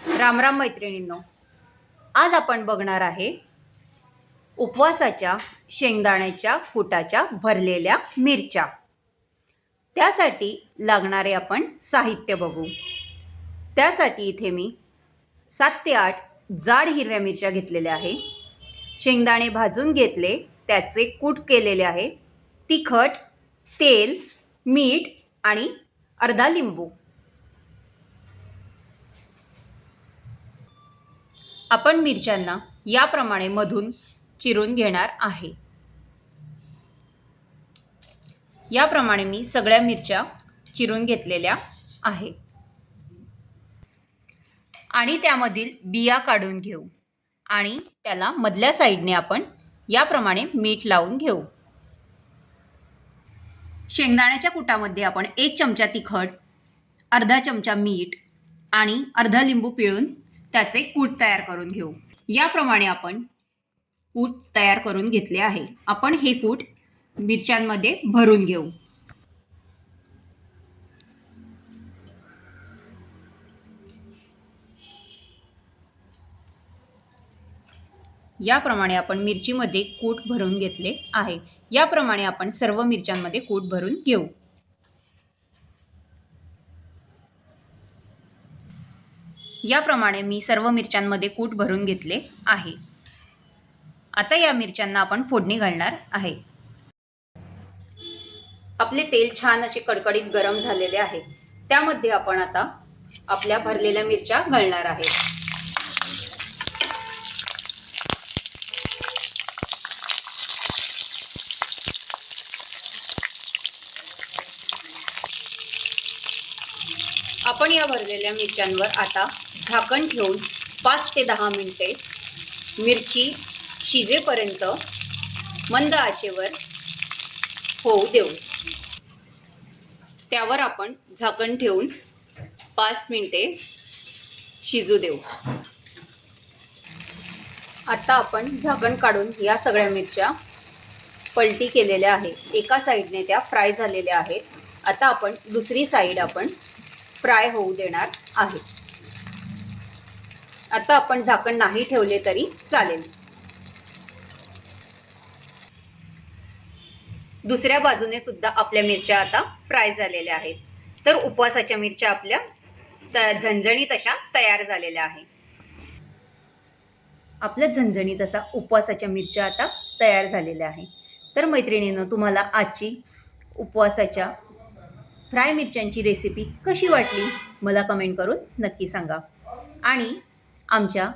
राम राम मैत्रिणींनो, आज आपण बघणार आहे उपवासाच्या शेंगदाण्याच्या कुटाच्या भरलेल्या मिरच्या। त्यासाठी लागणारे आपण साहित्य बघू। त्यासाठी इथे मी 7 ते 8 जाड हिरव्या मिरच्या घेतलेल्या आहे। शेंगदाणे भाजून घेतले, त्याचे कूट केलेले आहे। तिखट, तेल, मीठ आणि अर्धा लिंबू। आपण मिरच्यांना याप्रमाणे मधून चिरून घेणार आहे। याप्रमाणे मी सगळ्या मिरच्या चिरून घेतलेल्या आहे आणि त्यामधील बिया काढून घेऊ आणि त्याला मधल्या साइडने आपण याप्रमाणे मीठ लावून घेऊ। शेंगदाण्याच्या कुटामध्ये आपण 1 चमचा तिखट, अर्धा चमचा मीठ आणि अर्धा लिंबू पिळून त्याचे कूट तयार करून घेऊ। याप्रमाणे आपण कूट तयार करून घेतले आहे। आपण हे कूट मिरच्यांमध्ये भरून घेऊ। याप्रमाणे आपण मिरचीमध्ये कूट भरून घेतले आहे। याप्रमाणे आपण सर्व मिरच्यांमध्ये कूट भरून घेऊ। याप्रमाणे मी सर्व मिरच्यांमध्ये कूट भरून घेतले आहे। आता या मिरच्यांना आपण फोडणी घालणार आहे। आपले तेल छान असे कडकडीत गरम झालेले आहे। त्यामध्ये आपण आता आपल्या भरलेल्या मिरच्या घालणार आहे। आपण या भरलेल्या मिरच्यांवर आता झाकण ठेवून 5 ते 10 मिनिटे मिरची शिजेपर्यंत मंद आचेवर होऊ देऊ। त्यावर आपण झाकण ठेवून 5 मिनिटे शिजू देऊ। आता आपण झाकण काढून या सगळ्या मिरच्या पलटी केलेल्या आहे। एका साइडने त्या फ्राय झालेल्या आहेत। आता आपण दुसरी साइड आपण फ्राय होऊ देणार आहे। आता आपण झाकण नाही ठेवले तरी चालेल। दुसऱ्या बाजूने सुद्धा आपल्या मिरच्या आता फ्राय झालेल्या आहेत। तर उपवासाच्या मिरच्या आपल्या झणझणीत अशा तयार झालेल्या आहेत। आपल्या झणझणीत असा उपवासाच्या मिरच्या आता तयार झालेल्या आहेत। तर मैत्रिणींनो, तुम्हाला आजची उपवासाच्या फ्राय मिरच्यांची रेसिपी कशी वाटली मला कमेंट करून नक्की सांगा आणि आमच्या